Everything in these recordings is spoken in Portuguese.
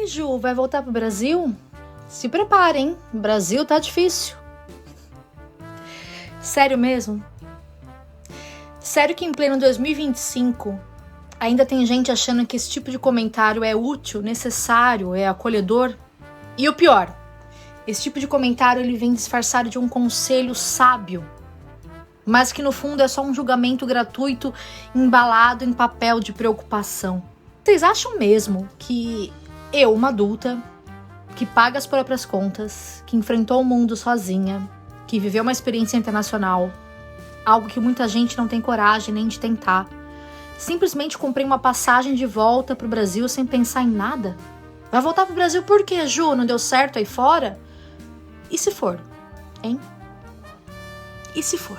Ai, Ju, vai voltar pro Brasil? Se prepare, hein? O Brasil tá difícil. Sério mesmo? Sério que em pleno 2025 ainda tem gente achando que esse tipo de comentário é útil, necessário, é acolhedor? E o pior, esse tipo de comentário ele vem disfarçado de um conselho sábio, mas que no fundo é só um julgamento gratuito embalado em papel de preocupação. Vocês acham mesmo que eu, uma adulta, que paga as próprias contas, que enfrentou o mundo sozinha, que viveu uma experiência internacional, algo que muita gente não tem coragem nem de tentar, simplesmente comprei uma passagem de volta pro Brasil sem pensar em nada? Vai voltar pro Brasil por quê, Ju? Não deu certo aí fora? E se for? Hein? E se for?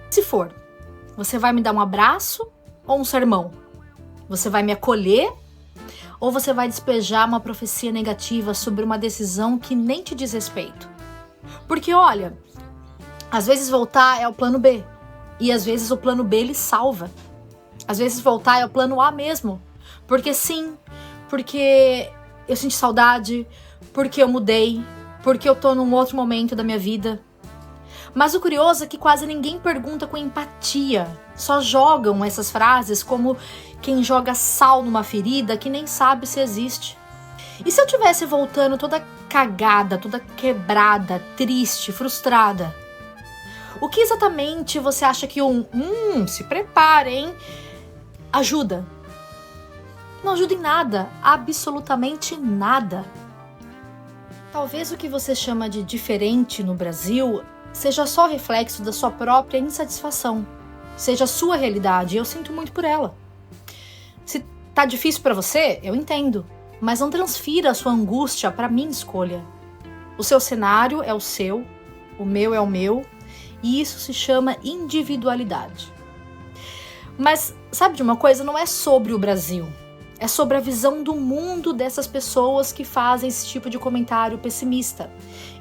Se for, você vai me dar um abraço ou um sermão? Você vai me acolher? Ou você vai despejar uma profecia negativa sobre uma decisão que nem te diz respeito? Porque olha, às vezes voltar é o plano B. E às vezes o plano B ele salva. Às vezes voltar é o plano A mesmo. Porque sim, porque eu senti saudade, porque eu mudei, porque eu tô num outro momento da minha vida. Mas o curioso é que quase ninguém pergunta com empatia. Só jogam essas frases como quem joga sal numa ferida que nem sabe se existe. E se eu tivesse voltando toda cagada, toda quebrada, triste, frustrada? O que exatamente você acha que se prepare, hein? Ajuda? Não ajuda em nada, absolutamente nada. Talvez o que você chama de diferente no Brasil seja só reflexo da sua própria insatisfação, seja a sua realidade, e eu sinto muito por ela. Se tá difícil pra você, eu entendo, mas não transfira a sua angústia pra minha escolha. O seu cenário é o meu é o meu, e isso se chama individualidade. Mas sabe de uma coisa? Não é sobre o Brasil. É sobre a visão do mundo dessas pessoas que fazem esse tipo de comentário pessimista.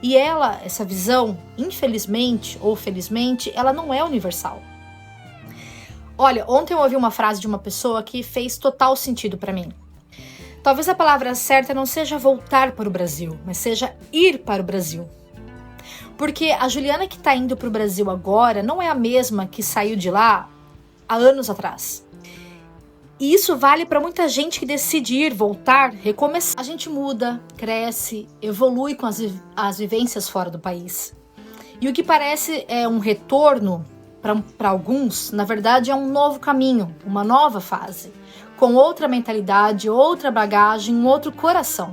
E essa visão, infelizmente ou felizmente, ela não é universal. Olha, ontem eu ouvi uma frase de uma pessoa que fez total sentido para mim. Talvez a palavra certa não seja voltar para o Brasil, mas seja ir para o Brasil. Porque a Juliana que tá indo pro Brasil agora não é a mesma que saiu de lá há anos atrás. E isso vale para muita gente que decide ir, voltar, recomeçar. A gente muda, cresce, evolui com as vivências fora do país. E o que parece é um retorno para alguns, na verdade é um novo caminho, uma nova fase, com outra mentalidade, outra bagagem, um outro coração.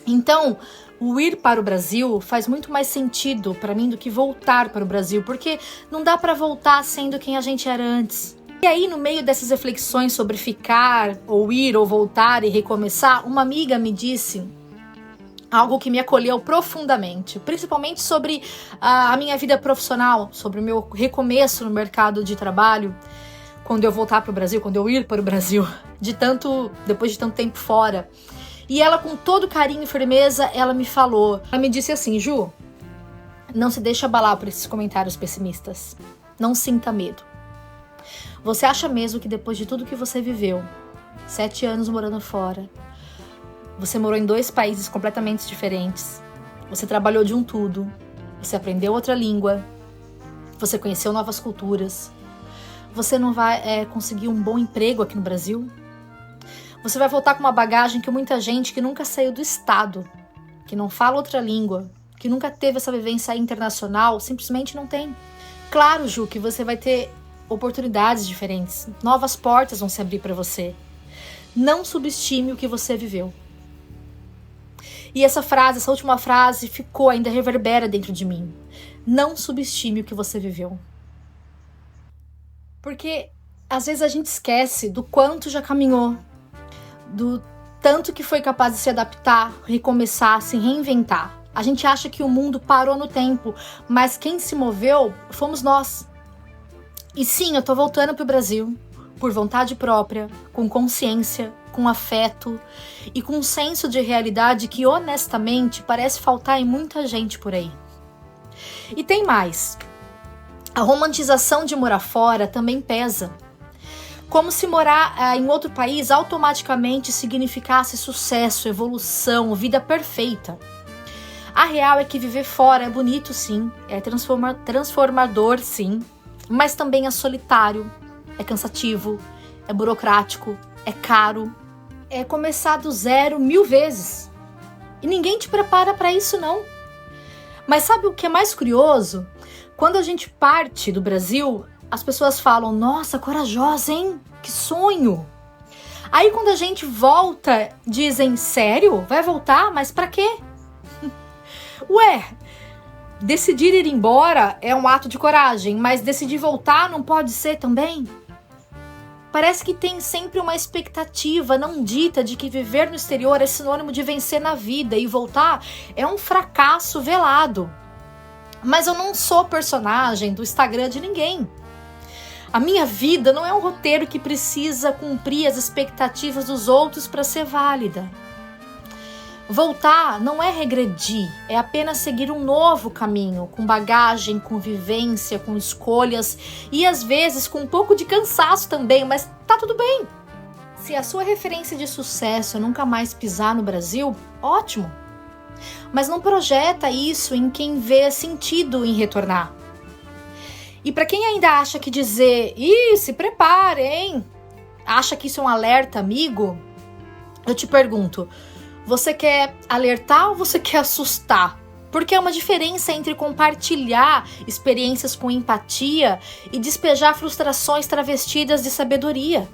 Então, o ir para o Brasil faz muito mais sentido para mim do que voltar para o Brasil, porque não dá para voltar sendo quem a gente era antes. E aí, no meio dessas reflexões sobre ficar, ou ir, ou voltar e recomeçar, uma amiga me disse algo que me acolheu profundamente, principalmente sobre a minha vida profissional, sobre o meu recomeço no mercado de trabalho, quando eu voltar para o Brasil, quando eu ir para o Brasil, depois de tanto tempo fora. E ela, com todo carinho e firmeza, ela me disse assim: Ju, não se deixe abalar por esses comentários pessimistas, não sinta medo. Você acha mesmo que depois de tudo que você viveu, 7 anos morando fora, você morou em 2 países completamente diferentes, você trabalhou de um tudo, você aprendeu outra língua, você conheceu novas culturas, você não vai conseguir um bom emprego aqui no Brasil? Você vai voltar com uma bagagem que muita gente que nunca saiu do estado, que não fala outra língua, que nunca teve essa vivência internacional, simplesmente não tem. Claro, Ju, que você vai ter oportunidades diferentes, novas portas vão se abrir para você. Não subestime o que você viveu. E essa última frase ainda reverbera dentro de mim. Não subestime o que você viveu. Porque às vezes a gente esquece do quanto já caminhou, do tanto que foi capaz de se adaptar, recomeçar, se reinventar. A gente acha que o mundo parou no tempo, mas quem se moveu fomos nós. E sim, eu tô voltando pro Brasil, por vontade própria, com consciência, com afeto e com um senso de realidade que honestamente parece faltar em muita gente por aí. E tem mais. A romantização de morar fora também pesa. Como se morar em outro país automaticamente significasse sucesso, evolução, vida perfeita. A real é que viver fora é bonito, sim, é transformador, sim, mas também é solitário, é cansativo, é burocrático, é caro, é começar do zero 1000 vezes. E ninguém te prepara para isso, não. Mas sabe o que é mais curioso? Quando a gente parte do Brasil, as pessoas falam, nossa, corajosa, hein? Que sonho! Aí quando a gente volta, dizem, sério? Vai voltar? Mas pra quê? Ué, decidir ir embora é um ato de coragem, mas decidir voltar não pode ser também? Parece que tem sempre uma expectativa não dita de que viver no exterior é sinônimo de vencer na vida e voltar é um fracasso velado. Mas eu não sou personagem do Instagram de ninguém. A minha vida não é um roteiro que precisa cumprir as expectativas dos outros para ser válida. Voltar não é regredir, é apenas seguir um novo caminho, com bagagem, com vivência, com escolhas e às vezes com um pouco de cansaço também, mas tá tudo bem. Se a sua referência de sucesso é nunca mais pisar no Brasil, ótimo. Mas não projeta isso em quem vê sentido em retornar. E para quem ainda acha que dizer, se prepare, hein? Acha que isso é um alerta, amigo? Eu te pergunto, você quer alertar ou você quer assustar? Porque é uma diferença entre compartilhar experiências com empatia e despejar frustrações travestidas de sabedoria.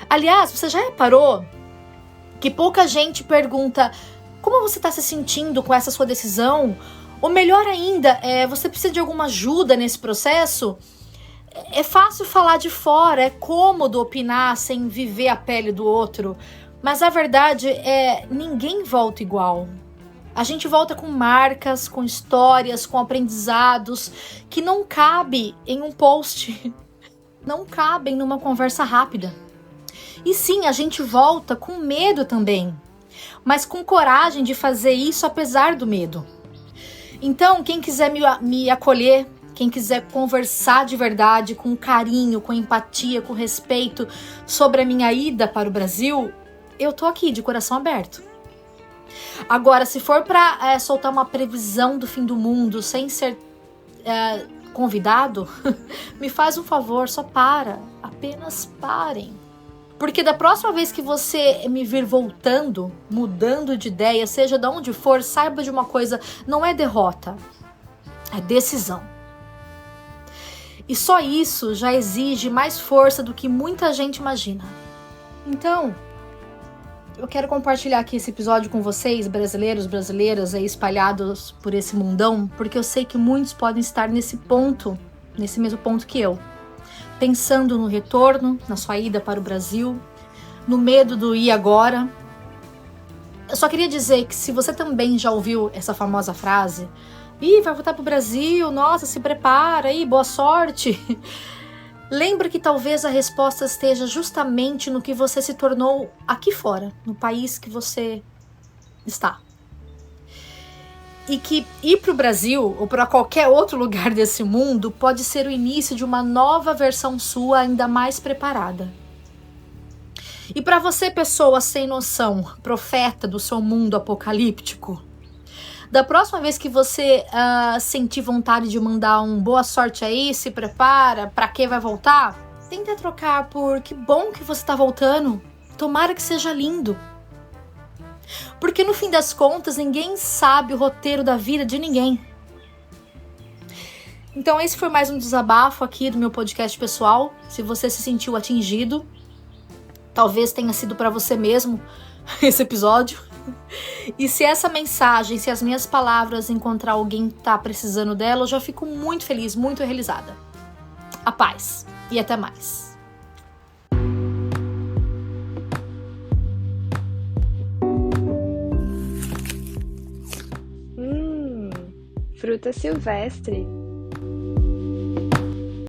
Aliás, você já reparou que pouca gente pergunta como você está se sentindo com essa sua decisão? Ou melhor ainda, você precisa de alguma ajuda nesse processo? É fácil falar de fora, é cômodo opinar sem viver a pele do outro. Mas a verdade é, ninguém volta igual. A gente volta com marcas, com histórias, com aprendizados que não cabe em um post, não cabem numa conversa rápida. E sim, a gente volta com medo também, mas com coragem de fazer isso apesar do medo. Então, quem quiser me acolher, quem quiser conversar de verdade, com carinho, com empatia, com respeito sobre a minha ida para o Brasil, eu tô aqui de coração aberto. Agora, se for para soltar uma previsão do fim do mundo sem ser convidado, me faz um favor, só para. Apenas parem. Porque da próxima vez que você me vir voltando, mudando de ideia, seja de onde for, saiba de uma coisa, não é derrota, é decisão. E só isso já exige mais força do que muita gente imagina. Então, eu quero compartilhar aqui esse episódio com vocês, brasileiros, brasileiras aí espalhados por esse mundão, porque eu sei que muitos podem estar nesse mesmo ponto que eu. Pensando no retorno, na sua ida para o Brasil, no medo do ir agora. Eu só queria dizer que se você também já ouviu essa famosa frase, vai voltar para o Brasil, nossa, se prepara, boa sorte. Lembra que talvez a resposta esteja justamente no que você se tornou aqui fora, no país que você está. E que ir para o Brasil ou para qualquer outro lugar desse mundo pode ser o início de uma nova versão sua ainda mais preparada. E para você, pessoa sem noção, profeta do seu mundo apocalíptico, da próxima vez que você sentir vontade de mandar um boa sorte aí, se prepara, para que vai voltar, tenta trocar por que bom que você está voltando, tomara que seja lindo. Porque no fim das contas, ninguém sabe o roteiro da vida de ninguém. Então esse foi mais um desabafo aqui do meu podcast pessoal. Se você se sentiu atingido, talvez tenha sido para você mesmo esse episódio. E se essa mensagem, se as minhas palavras encontrar alguém que tá precisando dela, eu já fico muito feliz, muito realizada. A paz e até mais. Fruta silvestre.